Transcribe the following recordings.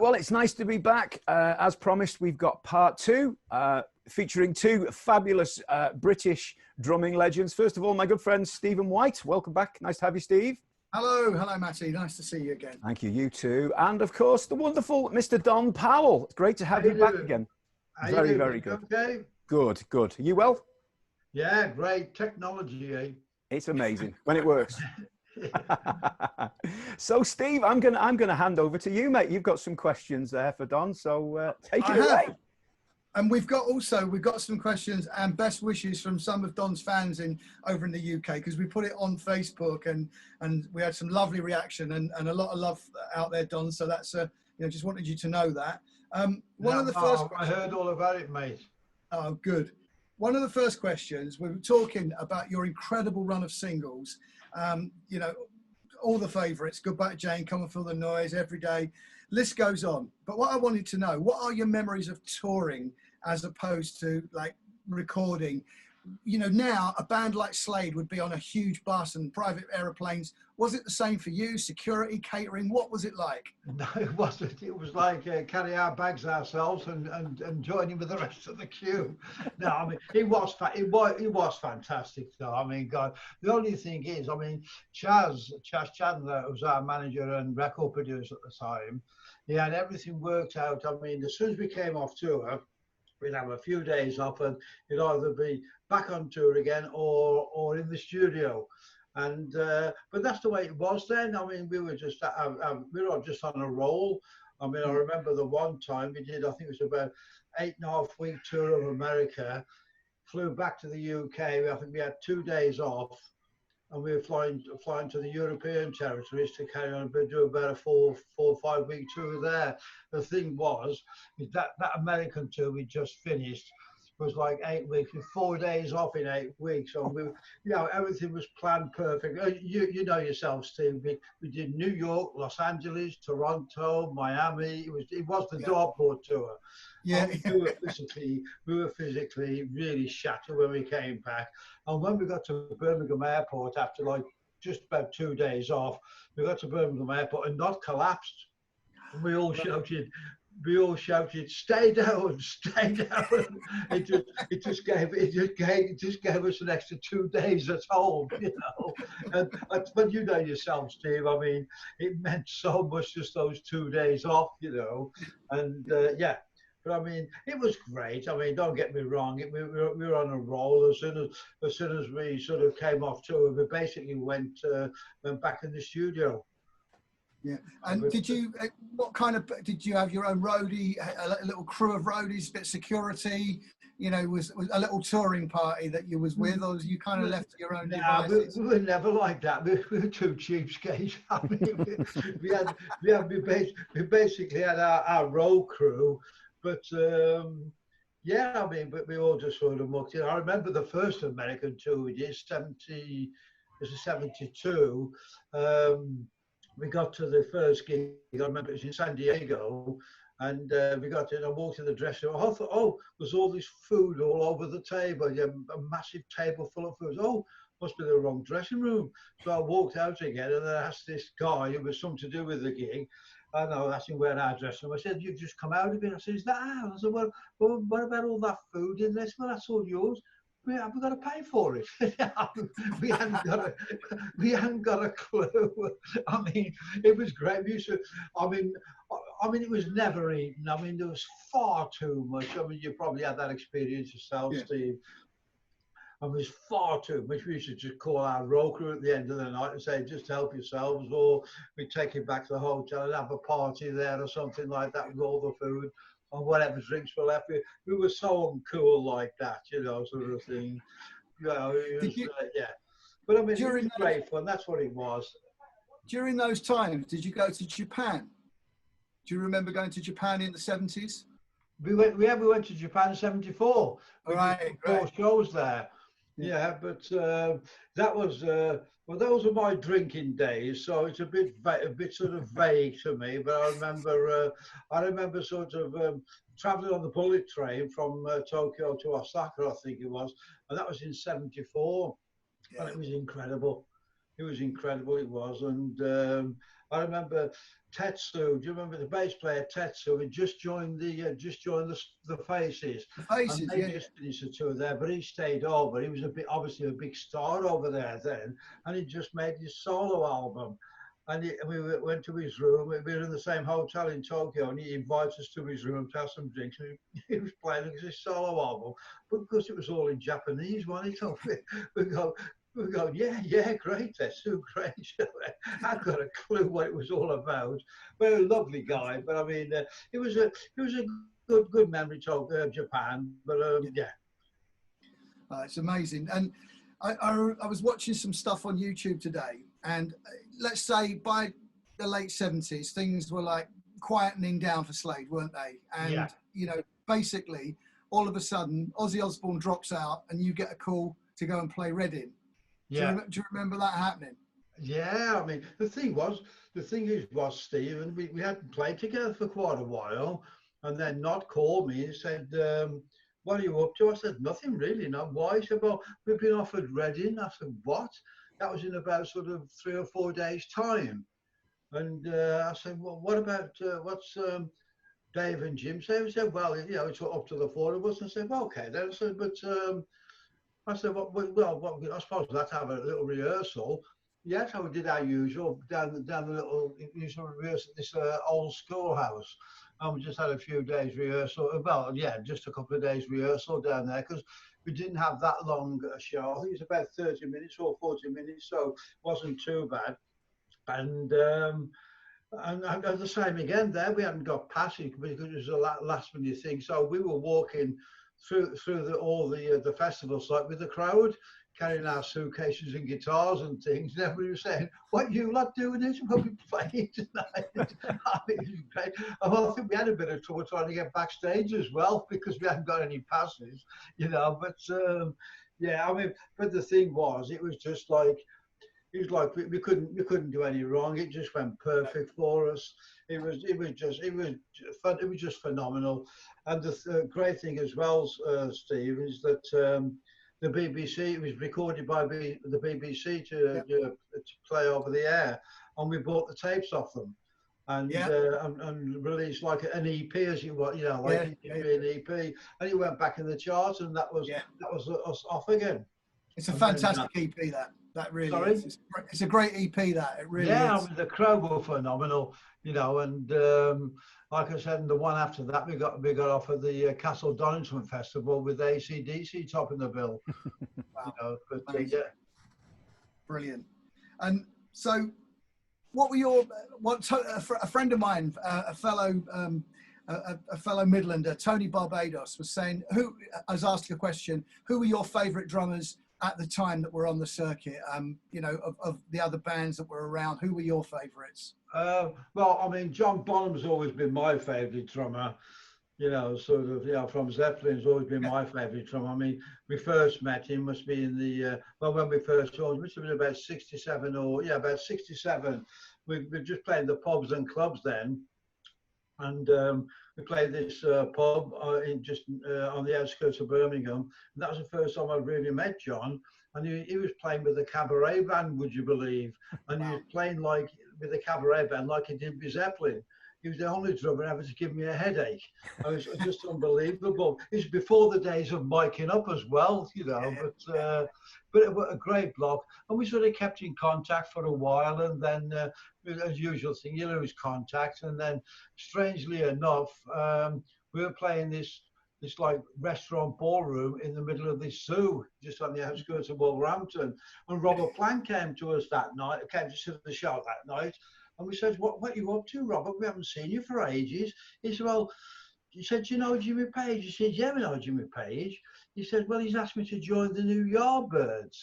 Well, it's nice to be back. As promised, we've got part two, featuring two fabulous British drumming legends. First of all, my good friend, Stephen White. Welcome back. Nice to have you, Steve. Hello, Matty. Nice to see you again. Thank you, you too. And of course, the wonderful Mr. Don Powell. It's great to have you back again. Very good. Okay. Good. Are you well? Yeah, great technology, eh? It's amazing when it works. So, Steve, I'm gonna hand over to you, mate. You've got some questions there for Don, so take it away. And we've got some questions and best wishes from some of Don's fans over in the UK, because we put it on Facebook and we had some lovely reaction and a lot of love out there, Don. So that's just wanted you to know that. I heard all about it, mate. Oh, good. One of the first questions, we were talking about your incredible run of singles. All the favourites, Goodbye Jane, Come and Feel the Noise, Every Day, list goes on. But what I wanted to know, what are your memories of touring as opposed to like recording? Now a band like Slade would be on a huge bus and private aeroplanes. Was it the same for you? Security, catering, what was it like? No, it wasn't. It was like carry our bags ourselves and joining with the rest of the queue. No, I mean, it was fantastic though. I mean, God, the only thing is, I mean, Chaz Chandler was our manager and record producer at the time. He had everything worked out. I mean, as soon as we came off tour, we'd have a few days off and it'd either be back on tour again or in the studio. And but that's the way it was then. I mean, we were just just on a roll. I mean, I remember the one time we did, I think it was about 8.5 week tour of America, flew back to the UK. I think we had 2 days off and we were flying to the European territories to carry on and do about a 4 or 5 week tour there. The thing was, that American tour we just finished was like 8 weeks, with 4 days off in 8 weeks. So everything was planned perfect. You know yourself, Steve. We did New York, Los Angeles, Toronto, Miami. It was the dartboard tour. Yeah. We were physically really shattered when we came back. And when we got to Birmingham Airport after like just about 2 days off, we got to Birmingham Airport and not collapsed. And we all shouted, stay down, stay down. It just gave us an extra 2 days at home, but you know yourself, Steve. I mean, it meant so much just those 2 days off, and But I mean, it was great. I mean, don't get me wrong. We were on a roll. As soon as we sort of came off tour, we basically went back in the studio. Yeah, and did you have your own roadie, a little crew of roadies, a bit of security? Was a little touring party that you was with, or you kind of left to your own devices? We were never like that. We were too cheapskates. I mean, we basically had our road crew, but I mean, but we all just sort of mucked in. I remember the first American tour we did, 72. We got to the first gig, I remember it was in San Diego, and we got in, I walked in the dressing room. I thought, there's all this food all over the table, a massive table full of food. Oh, must be the wrong dressing room. So I walked out again and then I asked this guy who was something to do with the gig, I know, that's in where our dressing room. I said, you've just come out of it. I said, is that ours? I said, well, what about all that food in there? Well, that's all yours. We've got to pay for it. we hadn't got a clue. I mean, it was great. I mean, it was never eaten. I mean, there was far too much. I mean, you probably had that experience yourself, Steve. And there was far too much. We used to just call our road crew at the end of the night and say, just help yourselves, or we'd take it back to the hotel and have a party there or something like that with all the food. Or whatever drinks were left. We were so uncool like that, sort of thing. But I mean, it was great fun. That's what it was. During those times, did you go to Japan? Do you remember going to Japan in the 70s? We went to Japan in 74. We did 4 shows there. Yeah, but that was those were my drinking days, so it's a bit sort of vague to me. But I remember sort of traveling on the bullet train from Tokyo to Osaka, I think it was, and that was in 74, and it was incredible. It was incredible. It was, and I remember Tetsu. Do you remember the bass player Tetsu? Had just joined the Faces, The and Faces, they yeah, just finished the tour there. But he stayed over. He was obviously a big star over there then, and he just made his solo album. And went to his room. We were in the same hotel in Tokyo, and he invited us to his room to have some drinks. And he was playing his solo album, but because it was all in Japanese, so we go, yeah, great, that's so great. I got a clue what it was all about. But a lovely guy. But I mean, it was a good memory to Japan. But yeah. It's amazing. And I was watching some stuff on YouTube today, and let's say by the late 70s, things were like quietening down for Slade, weren't they? And, Yeah. you know, basically, all of a sudden, Ozzy Osbourne drops out and you get a call to go and play Reading. Yeah. Do you remember that happening? Yeah, I mean, the thing was, Steve, and we hadn't played together for quite a while, and then Nod called me and said, what are you up to? I said, nothing really, not why? He said, well, we've been offered Reading. I said, what? That was in about sort of 3 or 4 days' time. And I said, well, what about, what's Dave and Jim say? He said, well, you know, it's up to the four of us. I said, well, okay then. I said, but well, I suppose let's have a little rehearsal. Yeah, so we did our usual down the little usual rehearsal at this old schoolhouse, and we just had a few days rehearsal. Well, yeah, just a couple of days rehearsal down there because we didn't have that long a show. I think it was about 30 minutes or 40 minutes, so it wasn't too bad. And the same again there. We hadn't got passing because it was a last minute thing. So we were walking through all the festival site with the crowd, carrying our suitcases and guitars and things. And everybody was saying, "What you lot doing this? We'll be playing tonight." I mean, it was great. I think we had a bit of trouble trying to get backstage as well because we hadn't got any passes, you know. But yeah, I mean, but the thing was, it was just like. It was like we couldn't do any wrong. It just went perfect for us. It was just phenomenal. And the great thing as well, Steve, is that the BBC, it was recorded by the BBC to play over the air, and we bought the tapes off them. And and released like an EP, as you want, you know, like an EP, and it went back in the charts, and that was us off again. It's a fantastic EP that really is. It's a great EP that it really is. I mean, the crowd were phenomenal, you know, and like I said, the one after that we got off at the Castle Donington Festival with AC/DC topping the bill. Wow. You know, but yeah, brilliant. And so, what were your a friend of mine, a fellow Midlander, Tony Barbados, was saying, I was asking a question, who were your favourite drummers at the time that were on the circuit? You know, of the other bands that were around, who were your favourites? Well, I mean, John Bonham's always been my favourite drummer. You know, sort of, you know, from Zeppelin's always been my favourite drummer. I mean, we first met him must be in the when we first saw him, must have been about 67 or about 67. We were just playing the pubs and clubs then, and we played this pub just on the outskirts of Birmingham. And that was the first time I really met John. And he was playing with a cabaret band, would you believe? And he was playing like with a cabaret band like he did with Zeppelin. He was the only drummer ever to give me a headache. It was just unbelievable. It was before the days of miking up as well, you know. But it was a great block, and we sort of kept in contact for a while. And then, as usual thing, you lose contact. And then, strangely enough, we were playing this like restaurant ballroom in the middle of this zoo, just on the outskirts of Wolverhampton. And Robert Plant came to us that night. Came to the show that night. And we said, what are you up to, Robert? We haven't seen you for ages. He said, well, he said, do you know Jimmy Page? He said, yeah, we know Jimmy Page. He said, well, he's asked me to join the new Yardbirds.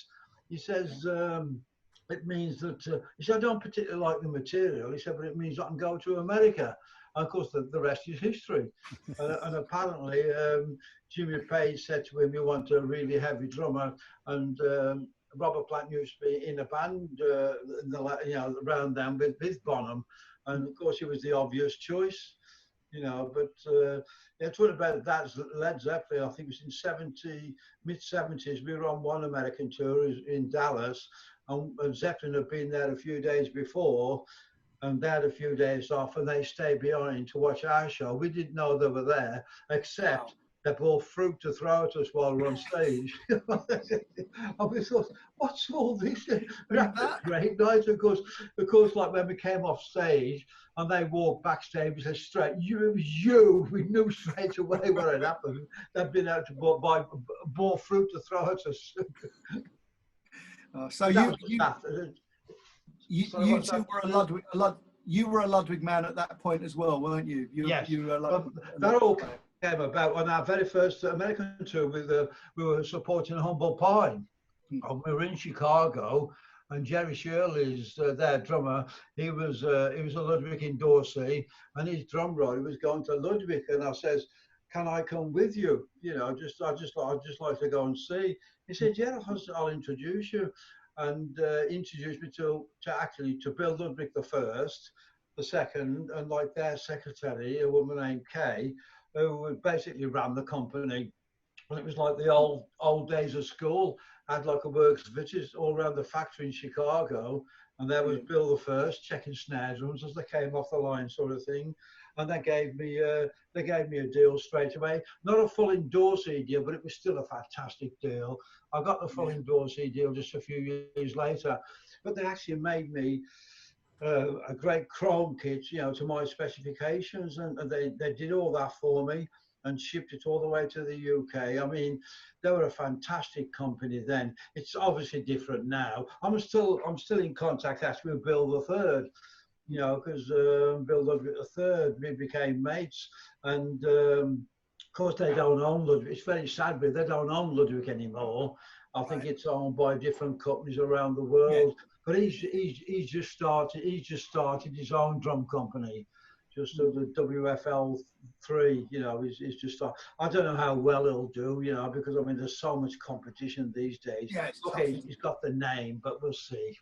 He says, it means that, he said, I don't particularly like the material. He said, but it means I can go to America. And of course, the rest is history. And apparently, Jimmy Page said to him, you want a really heavy drummer. And Robert Plant used to be in a band, around them with Bonham, and of course he was the obvious choice, you know. But it's what about that? Led Zeppelin, I think it was in mid-70s. We were on one American tour in Dallas, and Zeppelin had been there a few days before, and they had a few days off, and they stayed behind to watch our show. We didn't know they were there, except they brought fruit to throw at us while we were on stage. And we thought, what's all this? We had a great night, of course, like when we came off stage and they walked backstage, we said straight, it was you. We knew straight away what had happened. They'd been out to buy more fruit to throw at us. So you two were you were a Ludwig man at that point as well, weren't you? Yes. You were that all came about on our very first American tour. We were supporting Humble Pie, and we were in Chicago. And Jerry Shirley's their drummer, he was a Ludwig in Dorsey, and his drum roll was going to Ludwig. And I says, "Can I come with you? You know, I'd just like to go and see." He said, "Yeah, I'll introduce you," and introduced me to Bill Ludwig the first, the second, and like their secretary, a woman named Kay, who basically ran the company. And it was like the old days of school. Had like a works visitors all around the factory in Chicago, and there was Bill the first checking snare drums as they came off the line, sort of thing. And they gave me a deal straight away. Not a full endorsee deal, but it was still a fantastic deal. I got the full endorsee deal just a few years later, but they actually made me a great chrome kit, you know, to my specifications, and they did all that for me and shipped it all the way to the UK. I mean, they were a fantastic company then. It's obviously different now. I'm still in contact actually with Bill the Third, you know, because Bill Ludwig the Third, we became mates, and of course they don't own Ludwig. It's very sad, but they don't own Ludwig anymore. I think it's owned by different companies around the world. Yeah. But he's just started his own drum company. Just so the WFL3, you know, is just. I don't know how well he'll do, you know, because I mean, there's so much competition these days. Yeah, okay, he's got the name, but we'll see.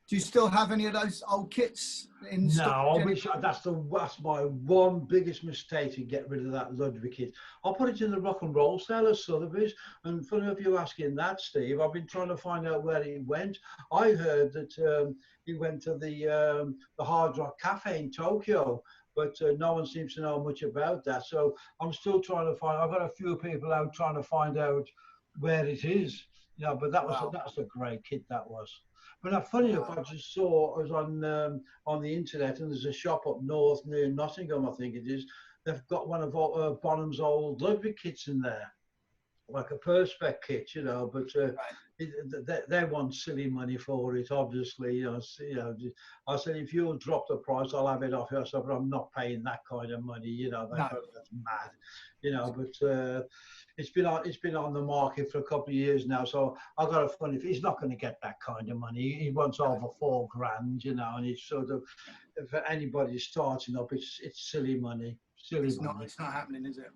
Do you still have any of those old kits in stock? No, I wish that's my one biggest mistake, to get rid of that Ludwig kit. I'll put it in the rock and roll sale at Sotheby's. And funny enough, you asking that, Steve, I've been trying to find out where he went. I heard that he went to the Hard Rock Cafe in Tokyo, but no one seems to know much about that. So I'm still trying to find. I've got a few people out trying to find out where it is. You know, but that's a great kit, that was. But funny enough, I just saw, I was on the internet, and there's a shop up north near Nottingham, I think it is. They've got one of Bonham's old Ludwig kits in there, like a Perspex kit, you know. But they want silly money for it, obviously. You know, I said, if you'll drop the price, I'll have it off you. I said, but I'm not paying that kind of money, you know. That's mad, you know. But it's been on the market for a couple of years now, so I've got a funny. He's not going to get that kind of money. He wants over $4,000, you know, and it's sort of, for anybody starting up, it's silly money. It's not happening, is it?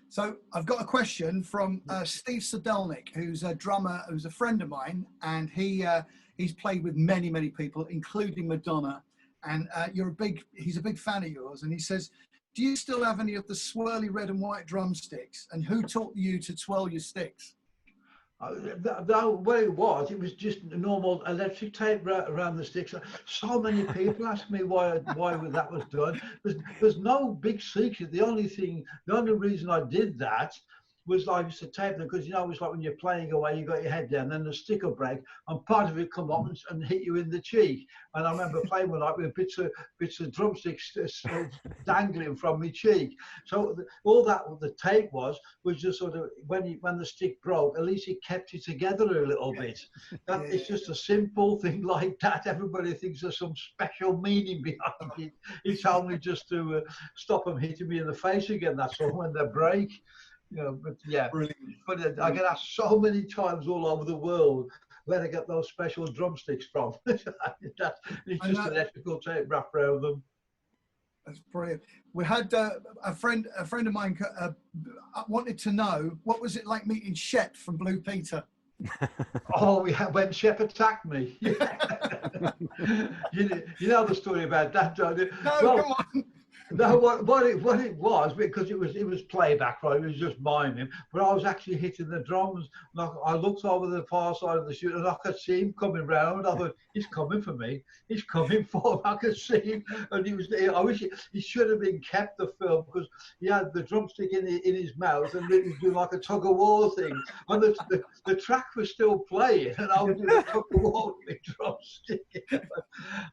So I've got a question from Steve Sodelnik, who's a drummer, who's a friend of mine, and he's played with many people, including Madonna. And he's a big fan of yours, and he says, do you still have any of the swirly red and white drumsticks? And who taught you to twirl your sticks? What it was just normal electric tape around the sticks. So many people ask me why that was done. There's no big secret. The only reason I did that was I used to tape them, because, you know, it's like when you're playing away, you got your head down, then the stick will break, and part of it come up and hit you in the cheek. And I remember playing one night with bits of drumsticks dangling from my cheek. So all that the tape was just sort of, when the stick broke, at least it kept it together a little bit. It's just a simple thing like that. Everybody thinks there's some special meaning behind it. It's only just to stop them hitting me in the face again. That's all, when they break. You know, but yeah, but I get asked so many times all over the world where they get those special drumsticks from. It's just electrical tape wrapped around them. That's brilliant. We had a friend of mine wanted to know, what was it like meeting Shep from Blue Peter? When Shep attacked me. You know the story about that, don't you? No, come on. No, what it was, because it was playback, right? It was just miming, but I was actually hitting the drums. And I looked over the far side of the shoot, and I could see him coming round. I thought, he's coming for me. He's coming for me. I could see him, and he was. I wish he should have been kept, the film, because he had the drumstick in his mouth, and he was doing like a tug of war thing. And the track was still playing, and I was doing a tug of war with my drumstick.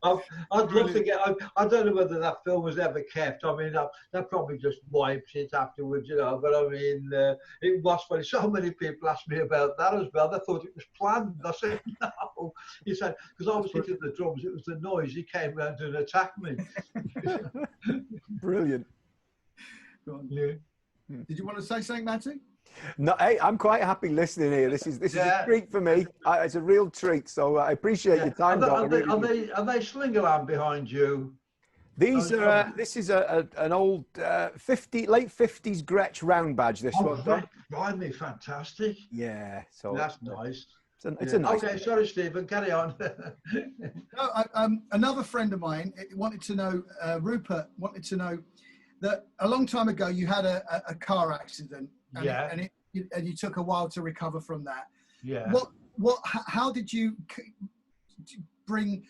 I'd love to get. I don't know whether that film was ever kept. I mean, that probably just wiped it afterwards, you know. But I mean, it was funny. So many people asked me about that as well. They thought it was planned. I said no. He said, because I was hitting the drums, it was the noise. He came round and attacked me. Brilliant. Go on. Yeah. Did you want to say something, Matty? No, hey, I'm quite happy listening here. This is a treat for me. It's a real treat. So I appreciate your time, Doc. Are they Slingerland behind you? These are. This is an old late 50s Gretsch round badge. This one. Behind me, fantastic. Yeah. So that's nice. It's a nice. Okay, sorry, Stephen. Carry on. No, another friend of mine wanted to know. Rupert wanted to know that a long time ago you had a car accident. And you took a while to recover from that. Yeah. How did you bring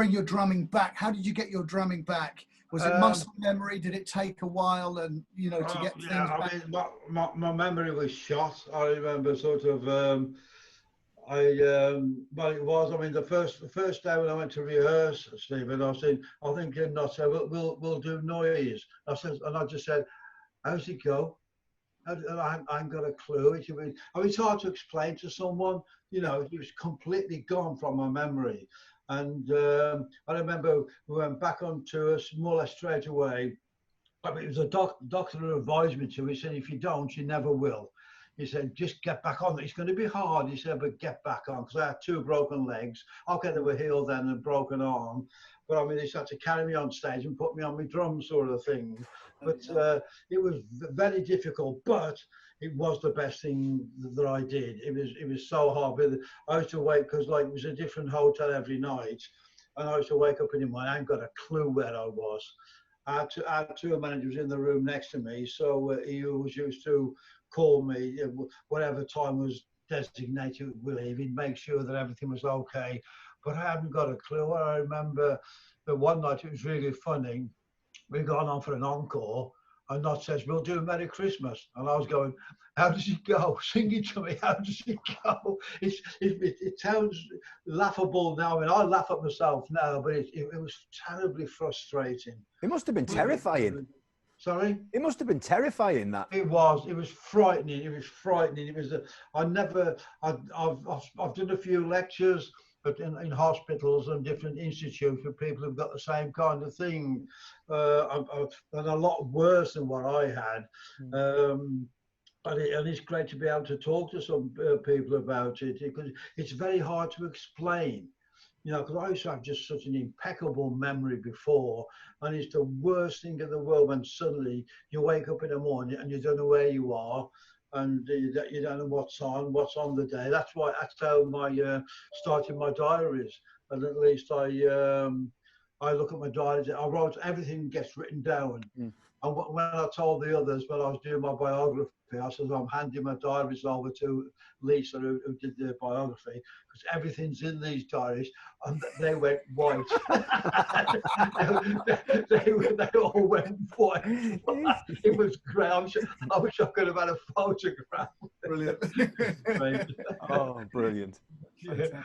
your drumming back? How did you get your drumming back? Was it muscle memory? Did it take a while, and to get things back? I mean, my memory was shot. I remember sort of. Well, it was. I mean, the first day when I went to rehearse, Stephen, I said, we'll do noise. I just said, how's it go? And I ain't got a clue. It's hard to explain to someone. It was completely gone from my memory. And I remember we went back on tour more or less straight away. I mean, it was a doctor who advised me to. He said, if you don't, you never will. He said, just get back on. It's going to be hard. He said, but get back on. Because I had 2 broken legs. Okay, they were healed then and broken arm. But I mean, they had to carry me on stage and put me on my drum sort of thing. But it was very difficult, but it was the best thing that I did. It was so hard. I used to wake, because it was a different hotel every night. And I used to wake up in the morning. I ain't got a clue where I was. I had 2 managers in the room next to me. So he always used to call me whatever time was designated with leaving, make sure that everything was okay. But I hadn't got a clue. I remember that one night, it was really funny. We'd gone on for an encore, and Nod says, we'll do Merry Christmas. And I was going, how does it go? Sing it to me, how does it go? It sounds laughable now. I mean, I laugh at myself now, but it was terribly frustrating. It must have been terrifying. Sorry? It must have been terrifying, that. It was frightening. It was frightening. I've done a few lectures, but in hospitals and different institutes where people have got the same kind of thing, and a lot worse than what I had. And it's great to be able to talk to some people about it, because it's very hard to explain. Because I used to have just such an impeccable memory before, and it's the worst thing in the world when suddenly you wake up in the morning and you don't know where you are, and you don't know what's on the day. That's how I started my diaries. And at least I look at my diaries. I wrote, everything gets written down. And when I told the others, when I was doing my biography, I said, I'm handing my diaries over to Lisa, who did the biography, because everything's in these diaries. And they went white. they all went white. It was great. I wish I could have had a photograph. Brilliant. Oh, brilliant. Yeah.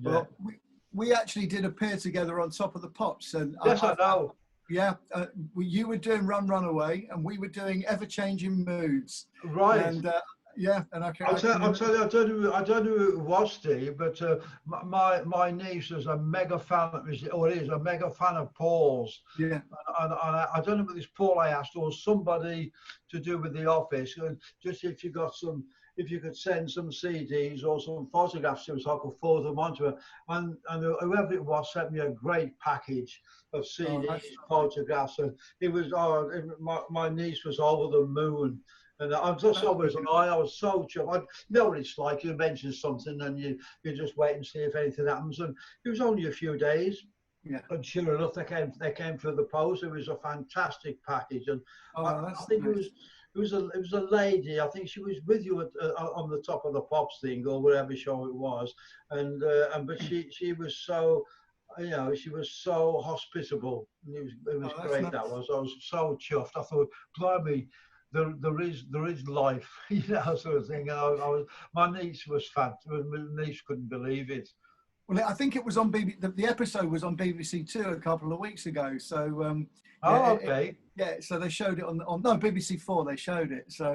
Well, we actually did appear together on Top of the Pops. And yes, I know. Yeah, you were doing Run Runaway, and we were doing Ever Changing Moods. Right. And and I'll tell you, I don't know who it was, Steve, but my niece was a mega fan is a mega fan of Paul's. Yeah. And I don't know whether it's Paul I asked or somebody to do with the office, and just if you could send some CDs or some photographs to us, so I could forward them onto her. And whoever it was sent me a great package of CDs, photographs, and it was my niece was over the moon. And I was so chuffed. You know what it's like, you mention something and you just wait and see if anything happens. And it was only a few days. Yeah. And sure enough, they came through the post. It was a fantastic package, and I think nice. it was a lady. I think she was with you on the Top of the Pops thing or whatever show it was, and but she was so, you know, she was so hospitable. It was great. Nice. That was. I was so chuffed. I thought, blimey. There is life, you know, sort of thing. My niece was fantastic. My niece couldn't believe it. Well, I think it was on BBC. The episode was on BBC Two a couple of weeks ago. So, Okay. So they showed it on no BBC Four. They showed it. So,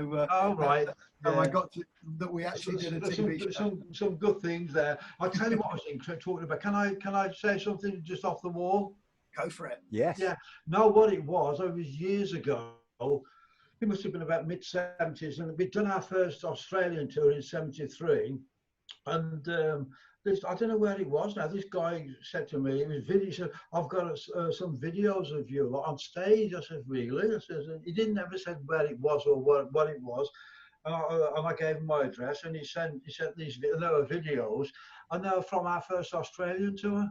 right. So I got to, that we actually did a TV show. Some good things there. I'll tell you what I was talking about. Can I say something just off the wall? Go for it. Yes. Yeah. No, what it was years ago. It must have been about mid-70s, and we'd done our first Australian tour in '73, and I don't know where it was now. This guy said to me, it was video. He said, "I've got some videos of you on stage." I said, "Really?" I said, he didn't ever said where it was or what it was, and I gave him my address, and he sent these videos, and they were from our first Australian tour.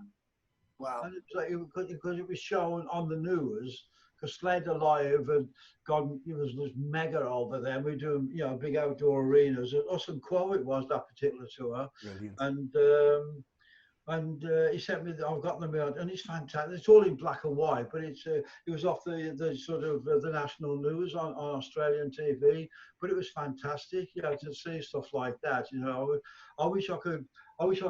Wow! And it was like, because it was shown on the news. Because Slade Alive had gone, it was mega over there. We do, you know, big outdoor arenas. Us and Quo it was that particular tour. Brilliant. And he sent me. I've got them out, and it's fantastic. It's all in black and white, but it was off the sort of the national news on Australian TV. But it was fantastic, you know, to see stuff like that. You know, I wish I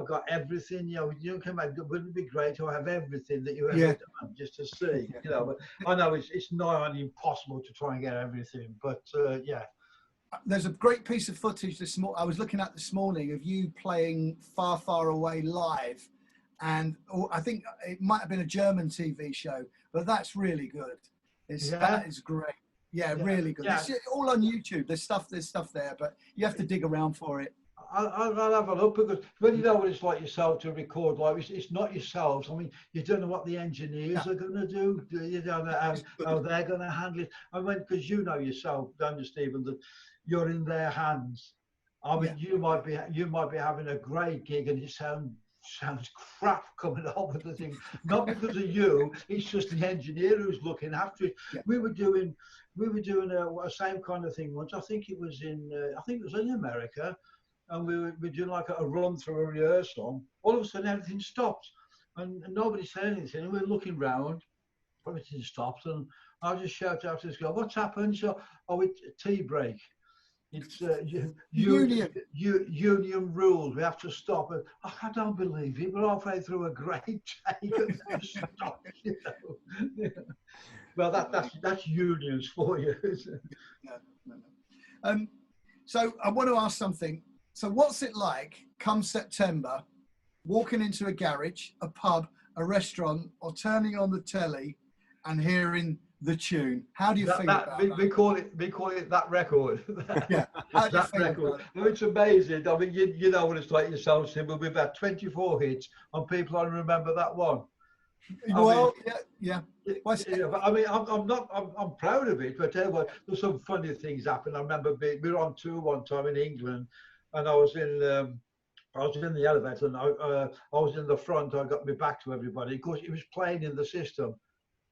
got everything. You know, you come back. Wouldn't it be great to have everything that you ever done just to see? You know, but I know it's nigh on impossible to try and get everything. But yeah. There's a great piece of footage I was looking at this morning of you playing Far, Far Away live, and I think it might have been a German TV show, but that's really good. That is great. Yeah, really good. Yeah. It's all on YouTube. There's stuff there, but you have to dig around for it. I'll have a look, because when you know what it's like yourself to record live, it's not yourselves. I mean, you don't know what the engineers are going to do. You don't know how they're going to handle it. I mean, because you know yourself, don't you, Stephen, that you're in their hands. I mean, you might be having a great gig and it sounds crap coming over the thing. Not because of you, it's just the engineer who's looking after it. Yeah. We were doing a same kind of thing once. I think it was in America. And we were doing like a run through a rehearsal. All of a sudden, everything stopped, and nobody said anything. And we were looking round, everything stopped, and I just shouted out to this girl, "What's happened?" So, it's a tea break. It's union rules. We have to stop. And I don't believe it. We're halfway through a great take and then stop. You know? Well, that's unions for you. No. So I want to ask something. So what's it like come September, walking into a garage, a pub, a restaurant, or turning on the telly and hearing the tune? How do you feel about that? We call it that record. Yeah. How do you that feel record. about it? Well, it's amazing. I mean, you know what it's like yourself, Simba. We've had 24 hits, and people only remember that one. Well, yeah. But I mean, I'm proud of it. But I tell you what, there's some funny things happen. I remember we were on tour one time in England, and I was in the elevator, and I was in the front. I got my back to everybody. Of course, it was playing in the system.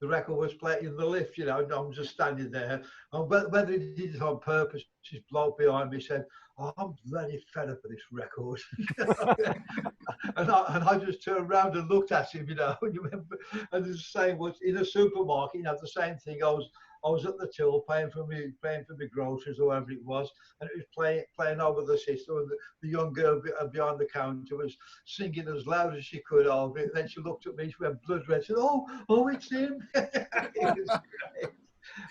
The record was playing in the lift, you know, and I'm just standing there. And whether he did it on purpose, this bloke behind me said, "Oh, I'm very fed up with this record." and I just turned around and looked at him, you know, and the same was in a supermarket, you know, the same thing. I was at the till paying for my groceries or whatever it was, and it was playing over the system, and the young girl behind the counter was singing as loud as she could over it. Then she looked at me, she went blood red, said, "Oh, it's him." It was great.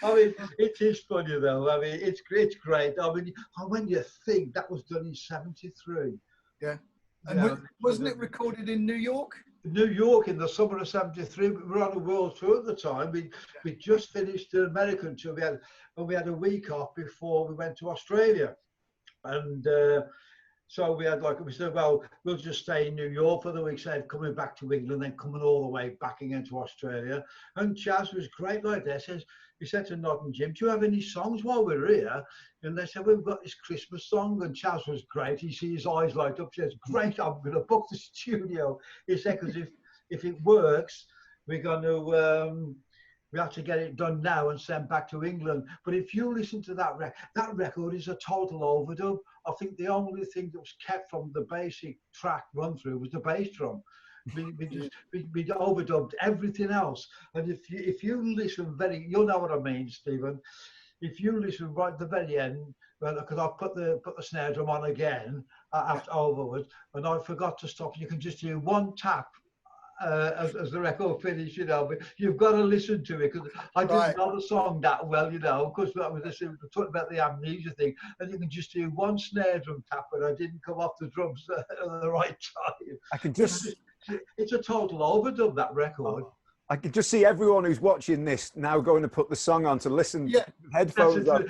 I mean, it is funny though. I mean, it's great. I mean, when you think that was done in '73. Yeah. And wasn't it recorded in New York? New York in the summer of '73. We were on a world tour at the time. We just finished the American tour. We had a week off before we went to Australia, and so we said, well, we'll just stay in New York for the week. Said coming back to England, then coming all the way back again to Australia. And Chaz was great like that. He said to Nod and Jim, "Do you have any songs while we're here?" And they said, "We've got this Christmas song." And Chaz was great. He sees his eyes light up. He says, "Great, I'm going to book the studio." He said, "Because if it works, we're going to we have to get it done now and sent back to England. But if you listen to that record is a total overdub. I think the only thing that was kept from the basic track run through was the bass drum. We overdubbed everything else. And if you listen you'll know what I mean, Stephen. If you listen right at the very end, because I put the snare drum on again after overwards, and I forgot to stop. You can just do one tap as the record finished, you know. But you've got to listen to it, because I didn't know the song that well, you know. Of course, I was talking about the amnesia thing, and you can just do one snare drum tap, but I didn't come off the drums at the right time. I can just. It's a total overdub, that record. I can just see everyone who's watching this now going to put the song on to listen. Yeah, headphones on.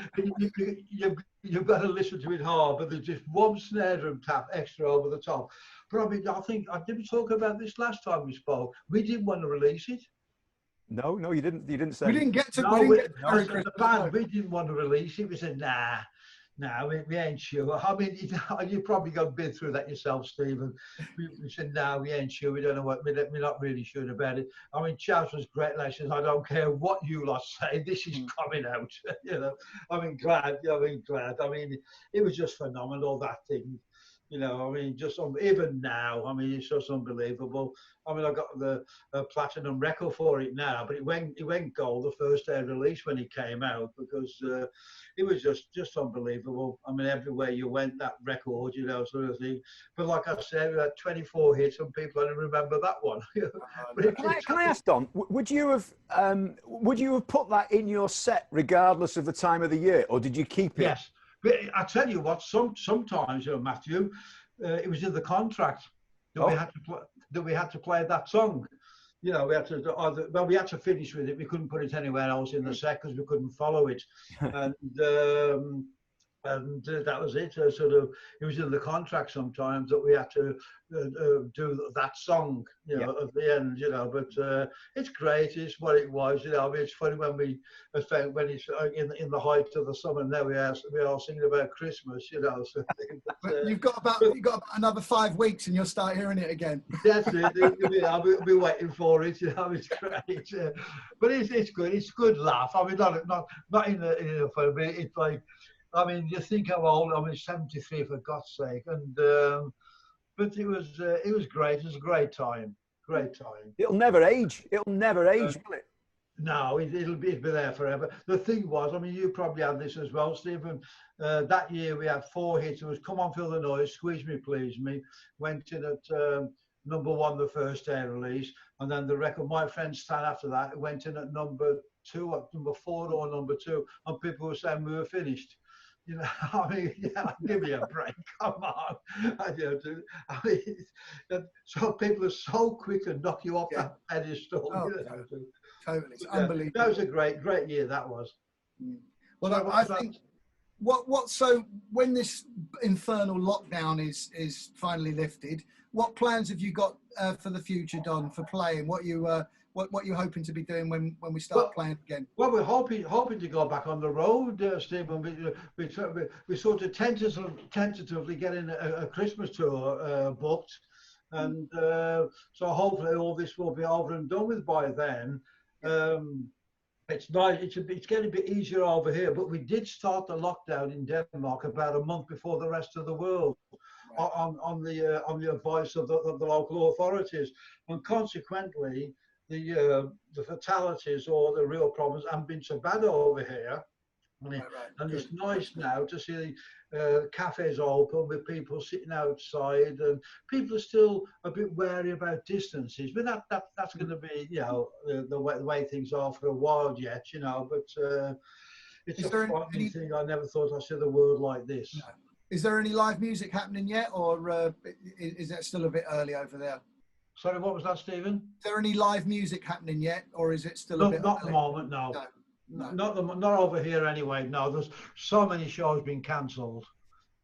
You've got to listen to it hard, but there's just one snare drum tap extra over the top. But I mean, I think I didn't talk about this last time we spoke. We didn't want to release it. No, you didn't. You didn't say. We didn't get to. No, the band, we didn't want to release it. We said, nah, we ain't sure. I mean, you probably got been through that yourself, Stephen. We said, no, we ain't sure. We don't know what. We're not really sure about it. I mean, Chaz was great. Like, says, I don't care what you lot say. This is coming out. You know. I mean, glad. I mean, it was just phenomenal, that thing. You know, I mean, just even now, I mean, it's just unbelievable. I mean, I got the platinum record for it now, but it went gold the first day of release when it came out, because it was just unbelievable. I mean, everywhere you went, that record, you know, sort of thing. But like I said, we had 24 hits, and people only remember that one. Can I ask, Don? Would you have put that in your set regardless of the time of the year, or did you keep it? Yes. But I tell you what, sometimes, you know, Matthew, it was in the contract that we had to play that song. You know, we had to finish with it. We couldn't put it anywhere else in the set because we couldn't follow it, and that was it. Sort of, it was in the contract sometimes that we had to do that song, you know, at the end, you know. But it's great. It's what it was, you know. I mean, it's funny when it's in the height of the summer. Now we are singing about Christmas, you know. So, but you've got about another 5 weeks, and you'll start hearing it again. That's it. I'll be waiting for it. You know, it's great. But it's good. It's a good laugh. I mean, not in a fun, but it's like. I mean, you think how old? I mean, 73 for God's sake, and but it was great. It was a great time. Great time. It'll never age. Will it? No, it'll be there forever. The thing was, I mean, you probably had this as well, Stephen. That year we had 4 hits. It was "Come On, Feel the Noise," "Squeeze Me, Please Me," went in at #1 the first day release, and then the record "My Friend Stan" after that went in at #2, #4 or #2, and people were saying we were finished. You know, I mean, yeah, give me a break. Come on. I mean, so people are so quick to knock you off that pedestal. Oh, you know. Totally. It's unbelievable. That was a great year, that was. Well, I think, so when this infernal lockdown is finally lifted, what plans have you got for the future, Don, for playing? What you're hoping to be doing when we start playing again? Well, we're hoping to go back on the road, Stephen. We sort of tentatively getting a Christmas tour booked, and so hopefully all this will be over and done with by then. It's nice. It's getting a bit easier over here, but we did start the lockdown in Denmark about a month before the rest of the world. On the advice of the local authorities, and consequently the fatalities or the real problems haven't been so bad over here. And it's nice now to see cafes open with people sitting outside, and people are still a bit wary about distances, but that's going to be, you know, the way things are for a while yet, you know. But it's a funny thing. I never thought I'd see the world like this. No. Is there any live music happening yet, or is that still a bit early over there? Sorry, what was that, Stephen? Is there any live music happening yet, or is it still a bit not early? At the moment, no. Not over here anyway. No, there's so many shows been cancelled,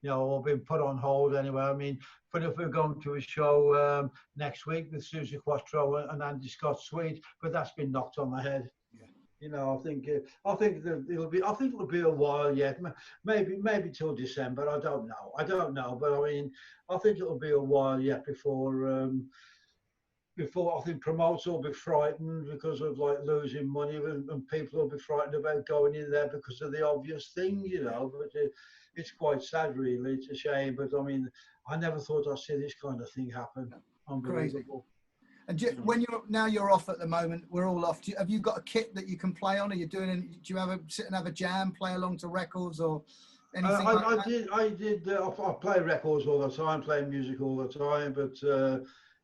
you know, or been put on hold anyway. I mean, but if we're going to a show next week with Susie Quattro and Andy Scott Sweet, but that's been knocked on the head. Yeah. You know, I think it'll be a while yet. Maybe till December. I don't know. But I mean, I think it'll be a while yet before before, I think promoters will be frightened because of like losing money, and people will be frightened about going in there because of the obvious thing, you know. But it's quite sad, really. It's a shame, but I mean, I never thought I'd see this kind of thing happen. Crazy. Unbelievable. And when you're off at the moment, we're all off. Have you got a kit that you can play on? Are you doing? Do you sit and have a jam, play along to records or anything like that? I play records all the time, play music all the time, but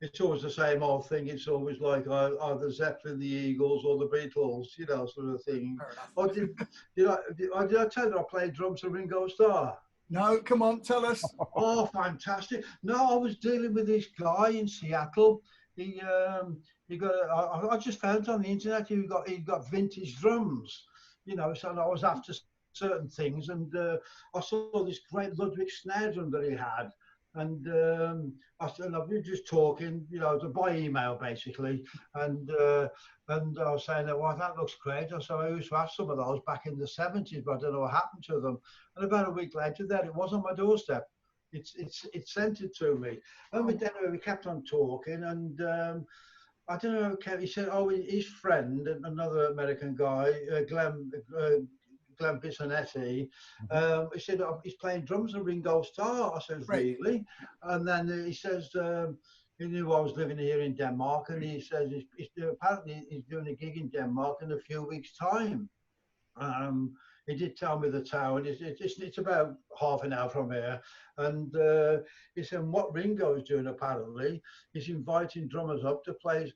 it's always the same old thing. It's always like either Zeppelin, the Eagles, or the Beatles, you know, sort of thing. Did I tell you I played drums to Ringo Starr? No, come on, tell us. Oh, fantastic! No, I was dealing with this guy in Seattle. He got. I just found on the internet he got vintage drums, you know. So I was after certain things, and I saw this great Ludwig snare drum that he had, and we were just talking, you know, by email basically, and I was saying that, well, that looks great. I said I used to have some of those back in the 70s, but I don't know what happened to them. And about a week later, there it was on my doorstep. It sent it to me, and we kept on talking, and I don't know. He said, "Oh, his friend, another American guy, Glenn Bisonetti, he said, oh, he's playing drums at Ringo Starr." I said, "Really?" And then he says, he knew I was living here in Denmark, and he says apparently he's doing a gig in Denmark in a few weeks' time. He did tell me the town. It's about half an hour from here, and he said what Ringo is doing apparently is inviting drummers up to play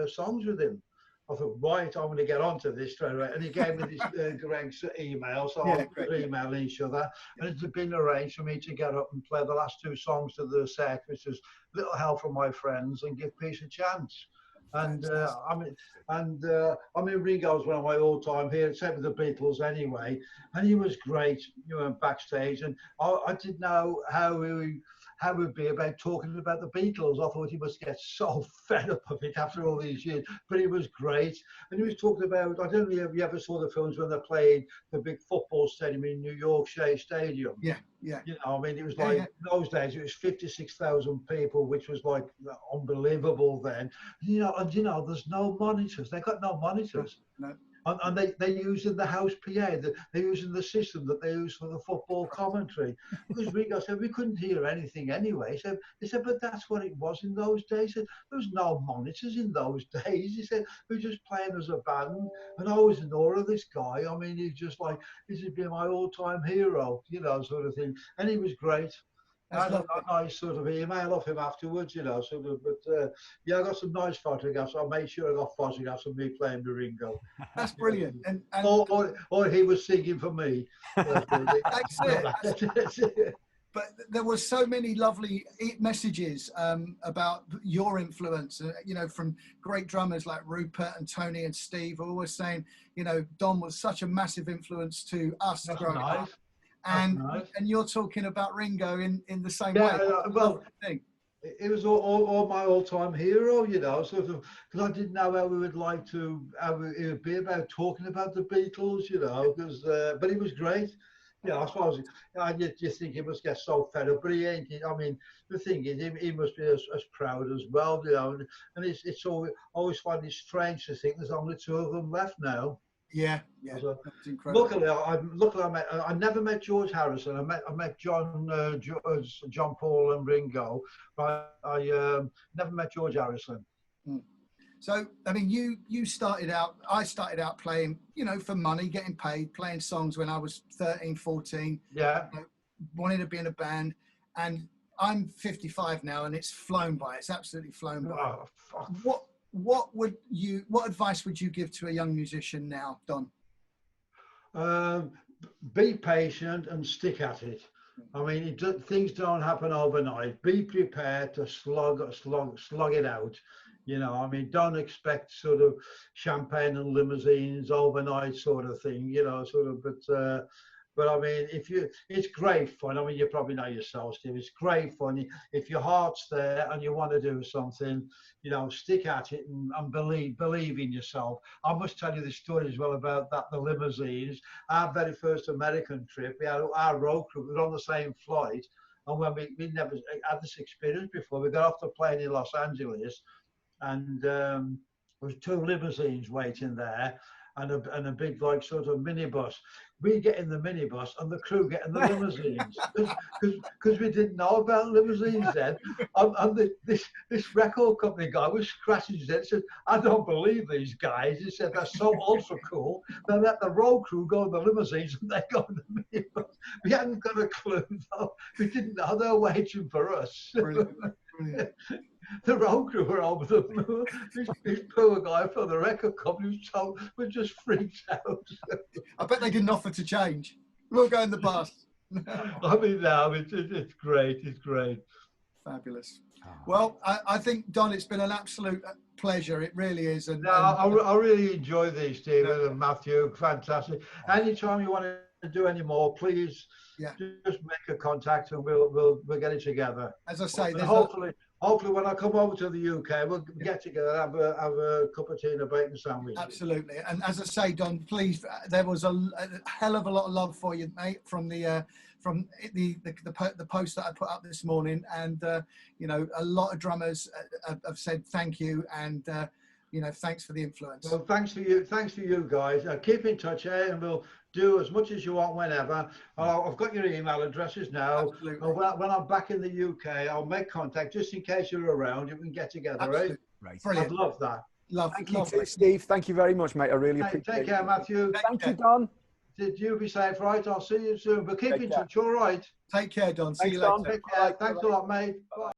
songs with him. I thought, right, I'm going to get onto this straight away. And he gave me this Greg's email, so we're emailing each other. And it had been arranged for me to get up and play the last two songs to the set, which was Little Help from My Friends and Give Peace a Chance. And I mean, Ringo's one of my all-time heroes, except with the Beatles anyway. And he was great, you know, backstage. And I didn't know how it would be about talking about the Beatles. I thought he must get so fed up of it after all these years. But he was great. And he was talking about, I don't know if you ever saw the films when they played the big football stadium in New York, Shea Stadium. Yeah, yeah. You know, I mean, it was like, in those days, it was 56,000 people, which was like unbelievable then. You know, and you know, there's no monitors. They got no monitors. No. And they're using the house PA, they're using the system that they use for the football commentary. Because Ringo said we couldn't hear anything anyway. He said, but that's what it was in those days. He said, there was no monitors in those days. He said, we were just playing as a band. And I was in awe of this guy. I mean, he's just like, this has been my all-time hero, you know, sort of thing. And he was great. I had a nice sort of email off him afterwards, you know, sort of, but yeah, I got some nice photographs. I made sure I got photographs of me playing the Ringo. That's brilliant. And or he was singing for me. That's it. But there were so many lovely messages about your influence, you know, from great drummers like Rupert and Tony and Steve, always saying, you know, Don was such a massive influence to us growing up. And you're talking about Ringo in the same way. Well, it was all my all-time hero, you know, sort of, because I didn't know how we would like to, how it would be about talking about the Beatles, you know, because, but it was great. Yeah, I suppose I just think he must get so fed up, but he ain't. I mean, the thing is, he must be as proud as well, you know. And it's always find it strange to think there's only two of them left now. Yeah, so, that's incredible. Luckily, I never met George Harrison. I met John Paul and Ringo, but I never met George Harrison. So, I mean, I started out playing, you know, for money, getting paid, playing songs when I was 13, 14. Yeah. You know, wanted to be in a band, and I'm 55 now, and it's flown by. It's absolutely flown by. Oh, fuck. What advice would you give to a young musician now, Don? Be patient and stick at it. I mean, things don't happen overnight. Be prepared to slug it out. You know, I mean, don't expect sort of champagne and limousines overnight sort of thing. You know, sort of, but I mean, it's great fun. I mean, you probably know yourself, Steve. It's great fun. If your heart's there and you want to do something, you know, stick at it and believe in yourself. I must tell you this story as well about the limousines. Our very first American trip, we had our road crew. We were on the same flight, and when we never had this experience before, we got off the plane in Los Angeles. and there was 2 limousines waiting there, and a big like sort of minibus. We get in the minibus and the crew get in the limousines because we didn't know about limousines then. And this record company guy was scratching his head and said, "I don't believe these guys." He said, "They're so ultra cool. They let the road crew go in the limousines and they go in the minibus." We hadn't got a clue though. We didn't know they were waiting for us. Brilliant. Brilliant. The road crew were over the moon. This poor guy from the record company was just freaked out. I bet they didn't offer to change. We'll go in the bus. I mean, no, it's great. It's great. Fabulous. Well, I think, Don, it's been an absolute pleasure. It really is. And, I really enjoy these, Stephen and Matthew. Fantastic. Anytime you want to do any more, please just make a contact and we'll get it together. As I say, hopefully when I come over to the UK, we'll get together and have a cup of tea and a bacon sandwich. Absolutely. And as I say, Don, please, there was a hell of a lot of love for you, mate, from the post that I put up this morning. And, you know, a lot of drummers have said thank you and, you know, thanks for the influence. Well, thanks for you guys. Keep in touch, and we'll do as much as you want whenever. I've got your email addresses now. Absolutely. When I'm back in the UK, I'll make contact just in case you're around. You can get together, right? Right. Brilliant. I'd love that. Thank you too, Steve. Thank you very much, mate. I really appreciate it. Take care, Matthew. Thank you, Don. Did you be safe, right? I'll see you soon. But keep in touch, all right? Take care, Don. See Thanks, you later. Don. Take care. Thanks a lot, mate. Bye.